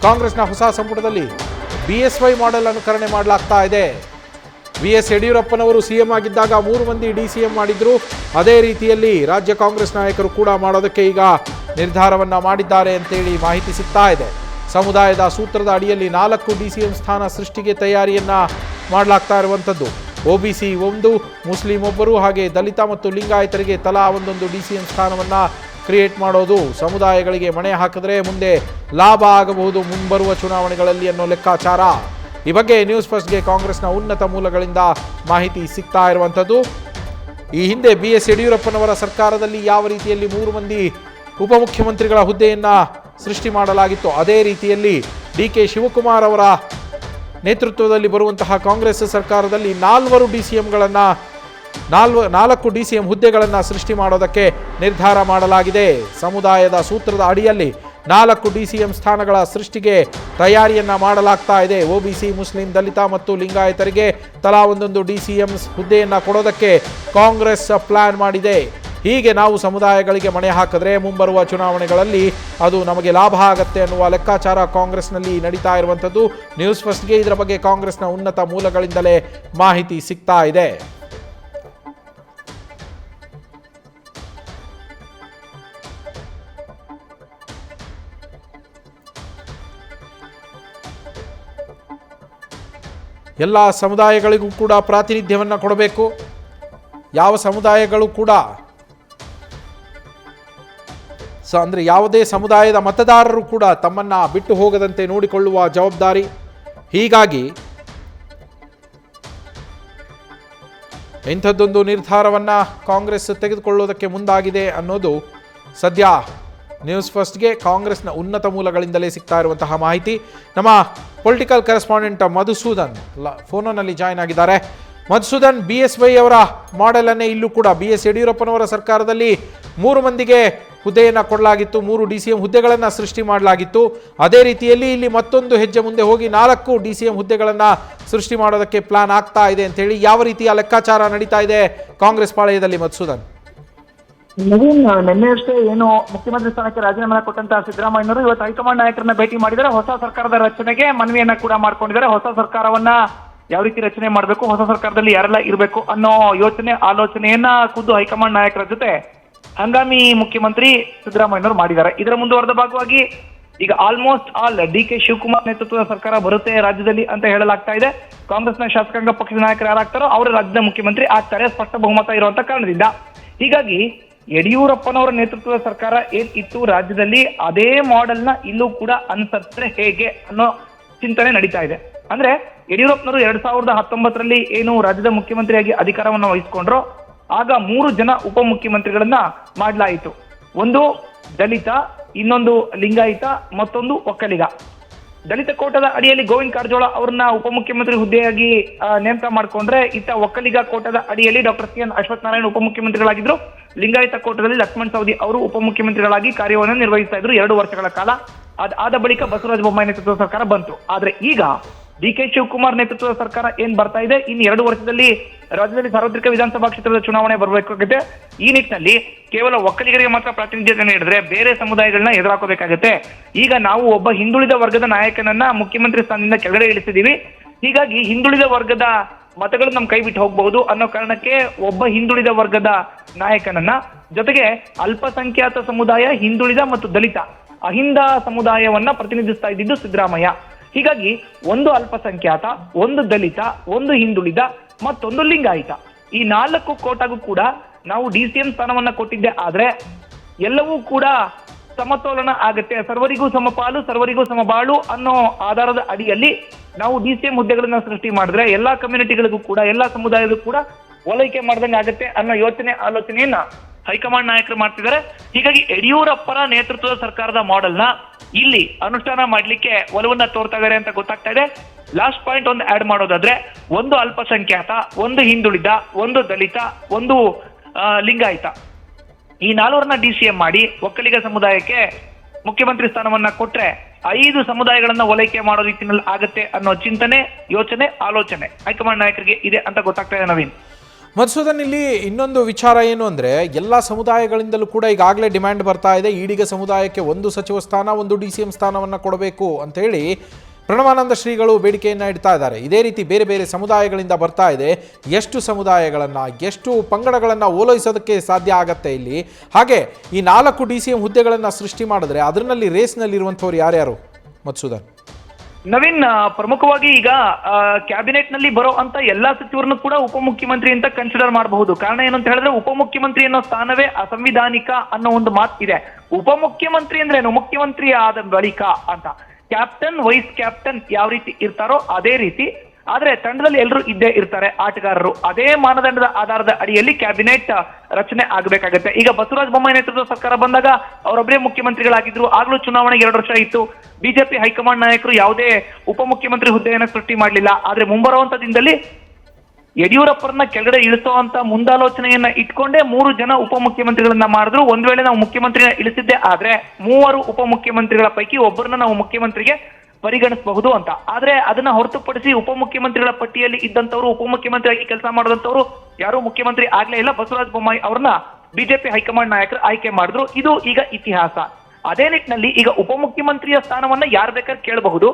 ಕಾಂಗ್ರೆಸ್ನ ಹೊಸ ಸಂಪುಟದಲ್ಲಿ BSY ಮಾಡೆಲ್ ಅನುಕರಣೆ ಮಾಡಲಾಗ್ತಾ ಇದೆ. BS ಯಡಿಯೂರಪ್ಪನವರು ಸಿಎಂ ಆಗಿದ್ದಾಗ 3 ಮಂದಿ DCM ಮಾಡಿದ್ರು. ಅದೇ ರೀತಿಯಲ್ಲಿ ರಾಜ್ಯ ಕಾಂಗ್ರೆಸ್ ನಾಯಕರು ಕೂಡ ಮಾಡೋದಕ್ಕೆ ಈಗ ನಿರ್ಧಾರವನ್ನ ಮಾಡಿದ್ದಾರೆ ಅಂತೇಳಿ ಮಾಹಿತಿ ಸಿಗ್ತಾ ಇದೆ. ಸಮುದಾಯದ ಸೂತ್ರದ ಅಡಿಯಲ್ಲಿ 4 DCM ಸ್ಥಾನ ಸೃಷ್ಟಿಗೆ ತಯಾರಿಯನ್ನ ಮಾಡಲಾಗ್ತಾ ಇರುವಂಥದ್ದು. OBC 1, ಮುಸ್ಲಿಂ 1 ಹಾಗೆ ದಲಿತ ಮತ್ತು ಲಿಂಗಾಯತರಿಗೆ ತಲಾ ಒಂದೊಂದು DCM ಸ್ಥಾನವನ್ನ ಕ್ರಿಯೇಟ್ ಮಾಡೋದು. ಸಮುದಾಯಗಳಿಗೆ ಮಣೆ ಹಾಕಿದ್ರೆ ಮುಂದೆ ಲಾಭ ಆಗಬಹುದು ಮುಂಬರುವ ಚುನಾವಣೆಗಳಲ್ಲಿ ಅನ್ನೋ ಲೆಕ್ಕಾಚಾರ. ಈ ಬಗ್ಗೆ ನ್ಯೂಸ್ ಫಸ್ಟ್ಗೆ ಕಾಂಗ್ರೆಸ್ನ ಉನ್ನತ ಮೂಲಗಳಿಂದ ಮಾಹಿತಿ ಸಿಗ್ತಾ ಇರುವಂಥದ್ದು. ಈ ಹಿಂದೆ BS ಯಡಿಯೂರಪ್ಪನವರ ಸರ್ಕಾರದಲ್ಲಿ ಯಾವ ರೀತಿಯಲ್ಲಿ 3 ಮಂದಿ ಉಪಮುಖ್ಯಮಂತ್ರಿಗಳ ಹುದ್ದೆಯನ್ನ ಸೃಷ್ಟಿ ಮಾಡಲಾಗಿತ್ತು, ಅದೇ ರೀತಿಯಲ್ಲಿ DK ಶಿವಕುಮಾರ್ ಅವರ ನೇತೃತ್ವದಲ್ಲಿ ಬರುವಂತಹ ಕಾಂಗ್ರೆಸ್ ಸರ್ಕಾರದಲ್ಲಿ 4 DCM ಹುದ್ದೆಗಳನ್ನು ಸೃಷ್ಟಿ ಮಾಡೋದಕ್ಕೆ ನಿರ್ಧಾರ ಮಾಡಲಾಗಿದೆ. ಸಮುದಾಯದ ಸೂತ್ರದ ಅಡಿಯಲ್ಲಿ 4 DCM ಸ್ಥಾನಗಳ ಸೃಷ್ಟಿಗೆ ತಯಾರಿಯನ್ನ ಮಾಡಲಾಗ್ತಾ ಇದೆ. OBC, ಮುಸ್ಲಿಂ, ದಲಿತ ಮತ್ತು ಲಿಂಗಾಯತರಿಗೆ ತಲಾ ಒಂದೊಂದು DCM ಹುದ್ದೆಯನ್ನ ಕೊಡೋದಕ್ಕೆ ಕಾಂಗ್ರೆಸ್ ಪ್ಲಾನ್ ಮಾಡಿದೆ. ಹೀಗೆ ನಾವು ಸಮುದಾಯಗಳಿಗೆ ಮಣೆ ಹಾಕಿದ್ರೆ ಮುಂಬರುವ ಚುನಾವಣೆಗಳಲ್ಲಿ ಅದು ನಮಗೆ ಲಾಭ ಆಗತ್ತೆ ಅನ್ನುವ ಲೆಕ್ಕಾಚಾರ ಕಾಂಗ್ರೆಸ್ನಲ್ಲಿ ನಡೀತಾ ಇರುವಂಥದ್ದು. ನ್ಯೂಸ್ ಫಸ್ಟ್ಗೆ ಇದರ ಬಗ್ಗೆ ಕಾಂಗ್ರೆಸ್ನ ಉನ್ನತ ಮೂಲಗಳಿಂದಲೇ ಮಾಹಿತಿ ಸಿಗ್ತಾ ಇದೆ. ಎಲ್ಲ ಸಮುದಾಯಗಳಿಗೂ ಕೂಡ ಪ್ರಾತಿನಿಧ್ಯವನ್ನು ಕೊಡಬೇಕು. ಯಾವ ಸಮುದಾಯಗಳು ಕೂಡ ಅಂದರೆ ಯಾವುದೇ ಸಮುದಾಯದ ಮತದಾರರು ಕೂಡ ತಮ್ಮನ್ನು ಬಿಟ್ಟು ಹೋಗದಂತೆ ನೋಡಿಕೊಳ್ಳುವ ಜವಾಬ್ದಾರಿ. ಹೀಗಾಗಿ ಇಂಥದ್ದೊಂದು ನಿರ್ಧಾರವನ್ನು ಕಾಂಗ್ರೆಸ್ ತೆಗೆದುಕೊಳ್ಳೋದಕ್ಕೆ ಮುಂದಾಗಿದೆ ಅನ್ನೋದು ಸದ್ಯ ನ್ಯೂಸ್ ಫಸ್ಟ್ಗೆ ಕಾಂಗ್ರೆಸ್ನ ಉನ್ನತ ಮೂಲಗಳಿಂದಲೇ ಸಿಗ್ತಾ ಇರುವಂತಹ ಮಾಹಿತಿ. ನಮ್ಮ ಪೊಲಿಟಿಕಲ್ ಕರೆಸ್ಪಾಂಡೆಂಟ್ ಮಧುಸೂದನ್ ಫೋನಲ್ಲಿ ಜಾಯ್ನ್ ಆಗಿದ್ದಾರೆ. ಮಧುಸೂದನ್, BSY ಅವರ ಮಾಡೆಲ್ ಅನ್ನೇ ಇಲ್ಲೂ ಕೂಡ BS ಯಡಿಯೂರಪ್ಪನವರ ಸರ್ಕಾರದಲ್ಲಿ 3 ಮಂದಿಗೆ ಹುದ್ದೆಯನ್ನು ಕೊಡಲಾಗಿತ್ತು, 3 DCM ಹುದ್ದೆಗಳನ್ನು ಸೃಷ್ಟಿ ಮಾಡಲಾಗಿತ್ತು. ಅದೇ ರೀತಿಯಲ್ಲಿ ಇಲ್ಲಿ ಮತ್ತೊಂದು ಹೆಜ್ಜೆ ಮುಂದೆ ಹೋಗಿ 4 DCM ಹುದ್ದೆಗಳನ್ನು ಸೃಷ್ಟಿ ಮಾಡೋದಕ್ಕೆ ಪ್ಲಾನ್ ಆಗ್ತಾ ಇದೆ ಅಂತೇಳಿ ಯಾವ ರೀತಿಯ ಲೆಕ್ಕಾಚಾರ ನಡೀತಾ ಇದೆ ಕಾಂಗ್ರೆಸ್ ಪಾಳೆಯದಲ್ಲಿ ಮಧುಸೂದನ್? ನವೀನ್, ನಿನ್ನೆಯಷ್ಟೇ ಏನು ಮುಖ್ಯಮಂತ್ರಿ ಸ್ಥಾನಕ್ಕೆ ರಾಜೀನಾಮೆ ಕೊಟ್ಟಂತಹ ಸಿದ್ದರಾಮಯ್ಯನವರು ಇವತ್ತು ಹೈಕಮಾಂಡ್ ನಾಯಕರನ್ನ ಭೇಟಿ ಮಾಡಿದರೆ ಹೊಸ ಸರ್ಕಾರದ ರಚನೆಗೆ ಮನವಿಯನ್ನ ಕೂಡ ಮಾಡ್ಕೊಂಡಿದ್ದಾರೆ. ಹೊಸ ಸರ್ಕಾರವನ್ನ ಯಾವ ರೀತಿ ರಚನೆ ಮಾಡಬೇಕು, ಹೊಸ ಸರ್ಕಾರದಲ್ಲಿ ಯಾರೆಲ್ಲ ಇರಬೇಕು ಅನ್ನೋ ಆಲೋಚನೆಯನ್ನ ಖುದ್ದು ಹೈಕಮಾಂಡ್ ನಾಯಕರ ಜೊತೆ ಹಂಗಾಮಿ ಮುಖ್ಯಮಂತ್ರಿ ಸಿದ್ದರಾಮಯ್ಯನವರು ಮಾಡಿದ್ದಾರೆ. ಇದರ ಮುಂದುವರೆದ ಭಾಗವಾಗಿ ಈಗ ಆಲ್ಮೋಸ್ಟ್ ಆಲ್ DK ಶಿವಕುಮಾರ್ ನೇತೃತ್ವದ ಸರ್ಕಾರ ಬರುತ್ತೆ ರಾಜ್ಯದಲ್ಲಿ ಅಂತ ಹೇಳಲಾಗ್ತಾ ಇದೆ. ಕಾಂಗ್ರೆಸ್ನ ಶಾಸಕಾಂಗ ಪಕ್ಷದ ನಾಯಕರು ಯಾರಾಗ್ತಾರೋ ಅವರ ರಾಜ್ಯದ ಮುಖ್ಯಮಂತ್ರಿ ಆಗ್ತಾರೆ, ಸ್ಪಷ್ಟ ಬಹುಮತ ಇರುವಂತ ಕಾರಣದಿಂದ. ಹೀಗಾಗಿ ಯಡಿಯೂರಪ್ಪನವರ ನೇತೃತ್ವದ ಸರ್ಕಾರ ಏನ್ ಇತ್ತು ರಾಜ್ಯದಲ್ಲಿ ಅದೇ ಮಾಡೆಲ್ನ ಇಲ್ಲೂ ಕೂಡ ಅನುಸರಿಸಿದ್ರೆ ಹೇಗೆ ಅನ್ನೋ ಚಿಂತನೆ ನಡೀತಾ ಇದೆ. ಅಂದ್ರೆ ಯಡಿಯೂರಪ್ಪನವರು 2019ರಲ್ಲಿ ಏನು ರಾಜ್ಯದ ಮುಖ್ಯಮಂತ್ರಿಯಾಗಿ ಅಧಿಕಾರವನ್ನು ವಹಿಸಿಕೊಂಡ್ರು, ಆಗ 3 ಜನ ಉಪಮುಖ್ಯಮಂತ್ರಿಗಳನ್ನ ಮಾಡಲಾಯಿತು. ಒಂದು ದಲಿತ, ಇನ್ನೊಂದು ಲಿಂಗಾಯತ, ಮತ್ತೊಂದು ಒಕ್ಕಲಿಗ. ದಲಿತ ಕೋಟದ ಅಡಿಯಲ್ಲಿ ಗೋವಿಂದ ಕಾರಜೋಳ ಅವ್ರನ್ನ ಉಪಮುಖ್ಯಮಂತ್ರಿ ಹುದ್ದೆಯಾಗಿ ನೇಮಕ ಮಾಡ್ಕೊಂಡ್ರೆ, ಇತ್ತ ಒಕ್ಕಲಿಗ ಕೋಟದ ಅಡಿಯಲ್ಲಿ ಡಾಕ್ಟರ್ CN ಅಶ್ವತ್ಥನಾರಾಯಣ ಉಪಮುಖ್ಯಮಂತ್ರಿಗಳಾಗಿದ್ರು. ಲಿಂಗಾಯತ ಕೋಟದಲ್ಲಿ ಲಕ್ಷ್ಮಣ್ ಸವದಿ ಅವರು ಉಪಮುಖ್ಯಮಂತ್ರಿಗಳಾಗಿ ಕಾರ್ಯವನ್ನು ನಿರ್ವಹಿಸ್ತಾ ಇದ್ರು 2 ವರ್ಷಗಳ ಕಾಲ. ಅದಾದ ಬಳಿಕ ಬಸವರಾಜ ಬೊಮ್ಮಾಯಿ ನೇತೃತ್ವದ ಸರ್ಕಾರ ಬಂತು. ಆದ್ರೆ ಈಗ DK ಶಿವಕುಮಾರ್ ನೇತೃತ್ವದ ಸರ್ಕಾರ ಏನ್ ಬರ್ತಾ ಇದೆ, ಇನ್ನು 2 ವರ್ಷದಲ್ಲಿ ರಾಜ್ಯದಲ್ಲಿ ಸಾರ್ವತ್ರಿಕ ವಿಧಾನಸಭಾ ಕ್ಷೇತ್ರದ ಚುನಾವಣೆ ಬರಬೇಕಾಗುತ್ತೆ. ಈ ನಿಟ್ಟಿನಲ್ಲಿ ಕೇವಲ ಒಕ್ಕಲಿಗರಿಗೆ ಮಾತ್ರ ಪ್ರಾತಿನಿಧ್ಯತೆ ನೀಡಿದ್ರೆ ಬೇರೆ ಸಮುದಾಯಗಳನ್ನ ಎದುರಾಕೋಬೇಕಾಗುತ್ತೆ. ಈಗ ನಾವು ಒಬ್ಬ ಹಿಂದುಳಿದ ವರ್ಗದ ನಾಯಕನನ್ನ ಮುಖ್ಯಮಂತ್ರಿ ಸ್ಥಾನದಿಂದ ಕೆಳಗಡೆ ಇಳಿಸಿದೀವಿ. ಹೀಗಾಗಿ ಹಿಂದುಳಿದ ವರ್ಗದ ಮತಗಳು ನಮ್ ಕೈ ಬಿಟ್ಟು ಹೋಗಬಹುದು ಅನ್ನೋ ಕಾರಣಕ್ಕೆ ಒಬ್ಬ ಹಿಂದುಳಿದ ವರ್ಗದ ನಾಯಕನನ್ನ, ಜೊತೆಗೆ ಅಲ್ಪಸಂಖ್ಯಾತ ಸಮುದಾಯ, ಹಿಂದುಳಿದ ಮತ್ತು ದಲಿತ, ಅಹಿಂದ ಸಮುದಾಯವನ್ನ ಪ್ರತಿನಿಧಿಸ್ತಾ ಇದ್ದಿದ್ದು ಸಿದ್ದರಾಮಯ್ಯ. ಹೀಗಾಗಿ ಒಂದು ಅಲ್ಪಸಂಖ್ಯಾತ, ಒಂದು ದಲಿತ, ಒಂದು ಹಿಂದುಳಿದ, ಮತ್ತೊಂದು ಲಿಂಗಾಯತ, ಈ 4 ಕೋಟಾಗೂ ಕೂಡ ನಾವು DCM ಸ್ಥಾನವನ್ನ ಕೊಟ್ಟಿದ್ದೆ. ಆದ್ರೆ ಎಲ್ಲವೂ ಕೂಡ ಸಮತೋಲನ ಆಗತ್ತೆ, ಸರ್ವರಿಗೂ ಸಮಪಾಲು ಸರ್ವರಿಗೂ ಸಮಬಾಳು ಅನ್ನೋ ಆಧಾರದ ಅಡಿಯಲ್ಲಿ ನಾವು DCM ಹುದ್ದೆಗಳನ್ನ ಸೃಷ್ಟಿ ಮಾಡಿದ್ರೆ ಎಲ್ಲಾ ಕಮ್ಯುನಿಟಿಗಳಿಗೂ ಕೂಡ, ಎಲ್ಲಾ ಸಮುದಾಯಕ್ಕೂ ಕೂಡ ಓಲೈಕೆ ಮಾಡ್ದಂಗೆ ಆಗತ್ತೆ ಅನ್ನೋ ಆಲೋಚನೆಯನ್ನ ಹೈಕಮಾಂಡ್ ನಾಯಕರು ಮಾಡ್ತಿದ್ದಾರೆ. ಹೀಗಾಗಿ ಯಡಿಯೂರಪ್ಪರ ನೇತೃತ್ವದ ಸರ್ಕಾರದ ಮಾಡೆಲ್ನ ಇಲ್ಲಿ ಅನುಷ್ಠಾನ ಮಾಡ್ಲಿಕ್ಕೆ ಒಲವನ್ನ ತೋರ್ತಾ ಇದ್ದಾರೆ ಅಂತ ಗೊತ್ತಾಗ್ತಾ ಇದೆ. ಲಾಸ್ಟ್ ಪಾಯಿಂಟ್ ಒಂದು ಆಡ್ ಮಾಡೋದಾದ್ರೆ, ಒಂದು ಅಲ್ಪಸಂಖ್ಯಾತ, ಒಂದು ಹಿಂದುಳಿದ, ಒಂದು ದಲಿತ, ಒಂದು ಲಿಂಗಾಯತ, ಈ 4ರನ್ನ DCM ಮಾಡಿ ಒಕ್ಕಲಿಗ ಸಮುದಾಯಕ್ಕೆ ಮುಖ್ಯಮಂತ್ರಿ ಸ್ಥಾನವನ್ನ ಕೊಟ್ರೆ 5 ಸಮುದಾಯಗಳನ್ನ ಓಲೈಕೆ ಮಾಡೋ ರೀತಿಯಲ್ಲಿ ಆಗತ್ತೆ ಅನ್ನೋ ಚಿಂತನೆ, ಯೋಚನೆ, ಆಲೋಚನೆ ಹೈಕಮಾಂಡ್ ನಾಯಕರಿಗೆ ಇದೆ ಅಂತ ಗೊತ್ತಾಗ್ತಾ ಇದೆ ನವೀನ್. ಮಧುಸೂದನ್, ಇಲ್ಲಿ ಇನ್ನೊಂದು ವಿಚಾರ ಏನು ಅಂದರೆ, ಎಲ್ಲ ಸಮುದಾಯಗಳಿಂದಲೂ ಕೂಡ ಈಗಾಗಲೇ ಡಿಮ್ಯಾಂಡ್ ಬರ್ತಾ ಇದೆ, ಈಡಿಗ ಸಮುದಾಯಕ್ಕೆ ಒಂದು ಸಚಿವ ಸ್ಥಾನ, ಒಂದು DCM ಸ್ಥಾನವನ್ನು ಕೊಡಬೇಕು ಅಂತೇಳಿ ಪ್ರಣವಾನಂದ ಶ್ರೀಗಳು ಬೇಡಿಕೆಯನ್ನು ಇಡ್ತಾ ಇದ್ದಾರೆ. ಇದೇ ರೀತಿ ಬೇರೆ ಬೇರೆ ಸಮುದಾಯಗಳಿಂದ ಬರ್ತಾ ಇದೆ. ಎಷ್ಟು ಸಮುದಾಯಗಳನ್ನು, ಎಷ್ಟು ಪಂಗಡಗಳನ್ನು ಓಲೈಸೋದಕ್ಕೆ ಸಾಧ್ಯ ಆಗತ್ತೆ ಇಲ್ಲಿ? ಹಾಗೆ ಈ 4 DCM ಹುದ್ದೆಗಳನ್ನು ಸೃಷ್ಟಿ ಮಾಡಿದ್ರೆ ಅದರಲ್ಲಿ ರೇಸ್ನಲ್ಲಿರುವಂಥವ್ರು ಯಾರ್ಯಾರು ಮಧುಸೂದನ್? ನವೀನ್, ಪ್ರಮುಖವಾಗಿ ಈಗ ಕ್ಯಾಬಿನೆಟ್ ನಲ್ಲಿ ಬರೋ ಅಂತ ಎಲ್ಲಾ ಸಚಿವರನ್ನು ಕೂಡ ಉಪಮುಖ್ಯಮಂತ್ರಿ ಅಂತ ಕನ್ಸಿಡರ್ ಮಾಡಬಹುದು. ಕಾರಣ ಏನು ಅಂತ ಹೇಳಿದ್ರೆ, ಉಪಮುಖ್ಯಮಂತ್ರಿ ಅನ್ನೋ ಸ್ಥಾನವೇ ಅಸಂವಿಧಾನಿಕ ಅನ್ನೋ ಒಂದು ಮಾತು ಇದೆ. ಉಪಮುಖ್ಯಮಂತ್ರಿ ಅಂದ್ರೇನು? ಮುಖ್ಯಮಂತ್ರಿ ಆದ ಬಳಿಕ ಅಂತ. ಕ್ಯಾಪ್ಟನ್, ವೈಸ್ ಕ್ಯಾಪ್ಟನ್ ಯಾವ ರೀತಿ ಇರ್ತಾರೋ ಅದೇ ರೀತಿ, ಆದ್ರೆ ತಂಡದಲ್ಲಿ ಎಲ್ಲರೂ ಇದ್ದೇ ಇರ್ತಾರೆ, ಆಟಗಾರರು. ಅದೇ ಮಾನದಂಡದ ಆಧಾರದ ಅಡಿಯಲ್ಲಿ ಕ್ಯಾಬಿನೆಟ್ ರಚನೆ ಆಗಬೇಕಾಗತ್ತೆ. ಈಗ ಬಸವರಾಜ ಬೊಮ್ಮಾಯಿ ನೇತೃತ್ವದ ಸರ್ಕಾರ ಬಂದಾಗ ಅವರೊಬ್ಬರೇ ಮುಖ್ಯಮಂತ್ರಿಗಳಾಗಿದ್ರು. ಆಗ್ಲೂ ಚುನಾವಣೆಗೆ 2 ವರ್ಷ ಇತ್ತು. ಬಿಜೆಪಿ ಹೈಕಮಾಂಡ್ ನಾಯಕರು ಯಾವುದೇ ಉಪಮುಖ್ಯಮಂತ್ರಿ ಹುದ್ದೆಯನ್ನು ಸೃಷ್ಟಿ ಮಾಡಲಿಲ್ಲ. ಆದ್ರೆ ಮುಂಬರುವಂತ ದಿನದಲ್ಲಿ ಯಡಿಯೂರಪ್ಪರನ್ನ ಕೆಳಗಡೆ ಇಳಿಸುವಂತ ಮುಂದಾಲೋಚನೆಯನ್ನ ಇಟ್ಕೊಂಡೇ 3 ಜನ ಉಪಮುಖ್ಯಮಂತ್ರಿಗಳನ್ನ ಮಾಡಿದ್ರು. ಒಂದ್ ವೇಳೆ ನಾವು ಮುಖ್ಯಮಂತ್ರಿನ ಇಳಿಸಿದ್ದೆ ಆದ್ರೆ 3 ಉಪಮುಖ್ಯಮಂತ್ರಿಗಳ ಪೈಕಿ ಒಬ್ಬರನ್ನ ನಾವು ಮುಖ್ಯಮಂತ್ರಿಗೆ ಪರಿಗಣಿಸಬಹುದು ಅಂತ. ಆದ್ರೆ ಅದನ್ನ ಹೊರತುಪಡಿಸಿ ಉಪಮುಖ್ಯಮಂತ್ರಿಗಳ ಪಟ್ಟಿಯಲ್ಲಿ ಇದ್ದಂತವ್ರು, ಉಪಮುಖ್ಯಮಂತ್ರಿಯಾಗಿ ಕೆಲಸ ಮಾಡಿದಂತವ್ರು ಯಾರು ಮುಖ್ಯಮಂತ್ರಿ ಆಗ್ಲೇ ಇಲ್ಲ. ಬಸವರಾಜ ಬೊಮ್ಮಾಯಿ ಅವ್ರನ್ನ ಬಿಜೆಪಿ ಹೈಕಮಾಂಡ್ ನಾಯಕರು ಆಯ್ಕೆ ಮಾಡಿದ್ರು. ಇದು ಈಗ ಇತಿಹಾಸ. ಅದೇ ನಿಟ್ಟಿನಲ್ಲಿ ಈಗ ಉಪಮುಖ್ಯಮಂತ್ರಿಯ ಸ್ಥಾನವನ್ನ ಯಾರು ಬೇಕಾದ್ರೆ ಕೇಳಬಹುದು.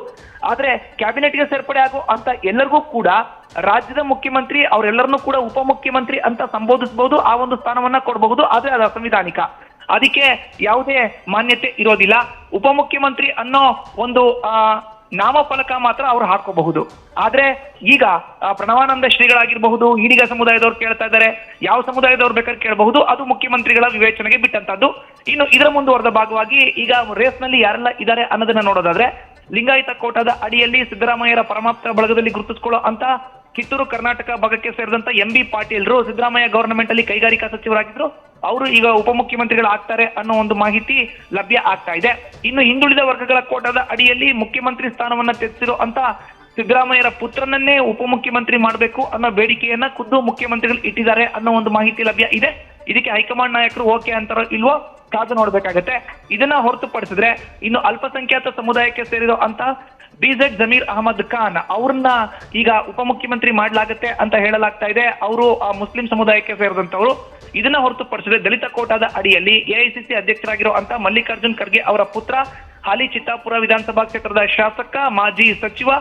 ಆದ್ರೆ ಕ್ಯಾಬಿನೆಟ್ಗೆ ಸೇರ್ಪಡೆ ಆಗೋ ಅಂತ ಎಲ್ಲರಿಗೂ ಕೂಡ ರಾಜ್ಯದ ಮುಖ್ಯಮಂತ್ರಿ ಅವರೆಲ್ಲರನ್ನೂ ಕೂಡ ಉಪಮುಖ್ಯಮಂತ್ರಿ ಅಂತ ಸಂಬೋಧಿಸಬಹುದು, ಆ ಒಂದು ಸ್ಥಾನವನ್ನ ಕೊಡಬಹುದು. ಆದ್ರೆ ಅದು ಅಸಂವಿಧಾನಿಕ, ಅದಕ್ಕೆ ಯಾವುದೇ ಮಾನ್ಯತೆ ಇರೋದಿಲ್ಲ. ಉಪಮುಖ್ಯಮಂತ್ರಿ ಅನ್ನೋ ಒಂದು ನಾಮಫಲಕ ಮಾತ್ರ ಅವ್ರು ಹಾಕೋಬಹುದು. ಆದ್ರೆ ಈಗ ಪ್ರಣವಾನಂದ ಶ್ರೀಗಳಾಗಿರಬಹುದು, ಈಡಿಗ ಸಮುದಾಯದವ್ರು ಕೇಳ್ತಾ ಇದ್ದಾರೆ, ಯಾವ ಸಮುದಾಯದವ್ರು ಬೇಕಾದ್ರೆ ಕೇಳಬಹುದು, ಅದು ಮುಖ್ಯಮಂತ್ರಿಗಳ ವಿವೇಚನೆಗೆ ಬಿಟ್ಟಂತದ್ದು. ಇನ್ನು ಇದರ ಮುಂದುವರೆದ ಭಾಗವಾಗಿ ಈಗ ರೇಸ್ ನಲ್ಲಿ ಯಾರೆಲ್ಲ ಇದ್ದಾರೆ ಅನ್ನೋದನ್ನ ನೋಡೋದಾದ್ರೆ, ಲಿಂಗಾಯತ ಕೋಟಾದ ಅಡಿಯಲ್ಲಿ ಸಿದ್ದರಾಮಯ್ಯರ ಪರಮಾಪ್ತ ಬಳಗದಲ್ಲಿ ಗುರುತಿಸಿಕೊಳ್ಳೋ ಅಂತ ಕಿತ್ತೂರು ಕರ್ನಾಟಕ ಭಾಗಕ್ಕೆ ಸೇರಿದಂತ MB ಪಾಟೀಲ್ರು ಸಿದ್ದರಾಮಯ್ಯ ಗವರ್ನಮೆಂಟ್ ಅಲ್ಲಿ ಕೈಗಾರಿಕಾ ಸಚಿವರಾಗಿದ್ರು. ಅವರು ಈಗ ಉಪಮುಖ್ಯಮಂತ್ರಿಗಳಾಗ್ತಾರೆ ಅನ್ನೋ ಒಂದು ಮಾಹಿತಿ ಲಭ್ಯ ಆಗ್ತಾ ಇದೆ. ಇನ್ನು ಹಿಂದುಳಿದ ವರ್ಗಗಳ ಕೋಟಾದ ಅಡಿಯಲ್ಲಿ ಮುಖ್ಯಮಂತ್ರಿ ಸ್ಥಾನವನ್ನ ತೆಗೆಸಿರೋ ಅಂತ ಸಿದ್ದರಾಮಯ್ಯರ ಪುತ್ರನನ್ನೇ ಉಪಮುಖ್ಯಮಂತ್ರಿ ಮಾಡಬೇಕು ಅನ್ನೋ ಬೇಡಿಕೆಯನ್ನ ಖುದ್ದು ಮುಖ್ಯಮಂತ್ರಿಗಳು ಇಟ್ಟಿದ್ದಾರೆ ಅನ್ನೋ ಒಂದು ಮಾಹಿತಿ ಲಭ್ಯ ಇದೆ. ಇದಕ್ಕೆ ಹೈಕಮಾಂಡ್ ನಾಯಕರು ಓಕೆ ಅಂತಾರೋ ಇಲ್ವೋ ಕಾದು ನೋಡ್ಬೇಕಾಗತ್ತೆ. ಇದನ್ನ ಹೊರತುಪಡಿಸಿದ್ರೆ ಇನ್ನು ಅಲ್ಪಸಂಖ್ಯಾತ ಸಮುದಾಯಕ್ಕೆ ಸೇರಿರೋ ಅಂತ BZ ಜಮೀರ್ ಅಹಮದ್ ಖಾನ್ ಅವ್ರನ್ನ ಈಗ ಉಪಮುಖ್ಯಮಂತ್ರಿ ಮಾಡಲಾಗುತ್ತೆ ಅಂತ ಹೇಳಲಾಗ್ತಾ ಇದೆ. ಅವರು ಮುಸ್ಲಿಂ ಸಮುದಾಯಕ್ಕೆ ಸೇರಿದಂತವರು. ಇದನ್ನ ಹೊರತುಪಡಿಸಿದ್ರೆ ದಲಿತ ಕೋಟಾದ ಅಡಿಯಲ್ಲಿ AICC ಅಧ್ಯಕ್ಷರಾಗಿರೋ ಅಂತ ಮಲ್ಲಿಕಾರ್ಜುನ್ ಖರ್ಗೆ ಅವರ ಪುತ್ರ, ಹಾಲಿ ಚಿತ್ತಾಪುರ ವಿಧಾನಸಭಾ ಕ್ಷೇತ್ರದ ಶಾಸಕ, ಮಾಜಿ ಸಚಿವ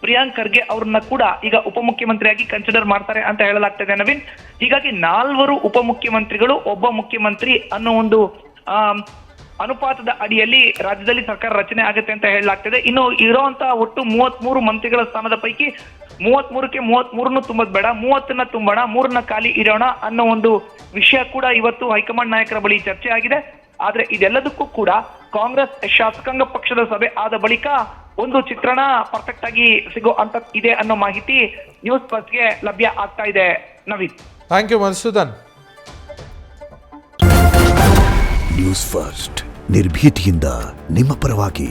ಪ್ರಿಯಾಂಕ್ ಖರ್ಗೆ ಅವ್ರನ್ನ ಕೂಡ ಈಗ ಉಪಮುಖ್ಯಮಂತ್ರಿಯಾಗಿ ಕನ್ಸಿಡರ್ ಮಾಡ್ತಾರೆ ಅಂತ ಹೇಳಲಾಗ್ತಾ ಇದೆ ನವೀನ್. ಹೀಗಾಗಿ 4 ಉಪಮುಖ್ಯಮಂತ್ರಿಗಳು, ಒಬ್ಬ ಮುಖ್ಯಮಂತ್ರಿ ಅನ್ನೋ ಒಂದು ಅನುಪಾತದ ಅಡಿಯಲ್ಲಿ ರಾಜ್ಯದಲ್ಲಿ ಸರ್ಕಾರ ರಚನೆ ಆಗುತ್ತೆ ಅಂತ ಹೇಳಲಾಗ್ತದೆ. ಇನ್ನು ಇರುವಂತ ಒಟ್ಟು 33 ಮಂತ್ರಿಗಳ ಸ್ಥಾನದ ಪೈಕಿ 33ಕ್ಕೆ 33 ತುಂಬದ್ ಬೇಡ, 30ನ್ನ ತುಂಬೋಣ, 3ನ್ನ ಖಾಲಿ ಇಡೋಣ ಅನ್ನೋ ಒಂದು ವಿಷಯ ಕೂಡ ಇವತ್ತು ಹೈಕಮಾಂಡ್ ನಾಯಕರ ಬಳಿ ಚರ್ಚೆ ಆಗಿದೆ. ಆದ್ರೆ ಇದೆಲ್ಲದಕ್ಕೂ ಕೂಡ ಕಾಂಗ್ರೆಸ್ ಶಾಸಕಾಂಗ ಪಕ್ಷದ ಸಭೆ ಆದ ಬಳಿಕ ಒಂದು ಚಿತ್ರಣ ಪರ್ಫೆಕ್ಟ್ ಆಗಿ ಸಿಗೋ ಅಂತ ಇದೆ ಅನ್ನೋ ಮಾಹಿತಿ ನ್ಯೂಸ್ ಫಸ್ಟ್ಗೆ ಲಭ್ಯ ಆಗ್ತಾ ಇದೆ Naveen. Thank you Madhusudan. News first ನಿರ್ಭೀತಿಯಿಂದ ನಿಮ್ಮ ಪರವಾಗಿ.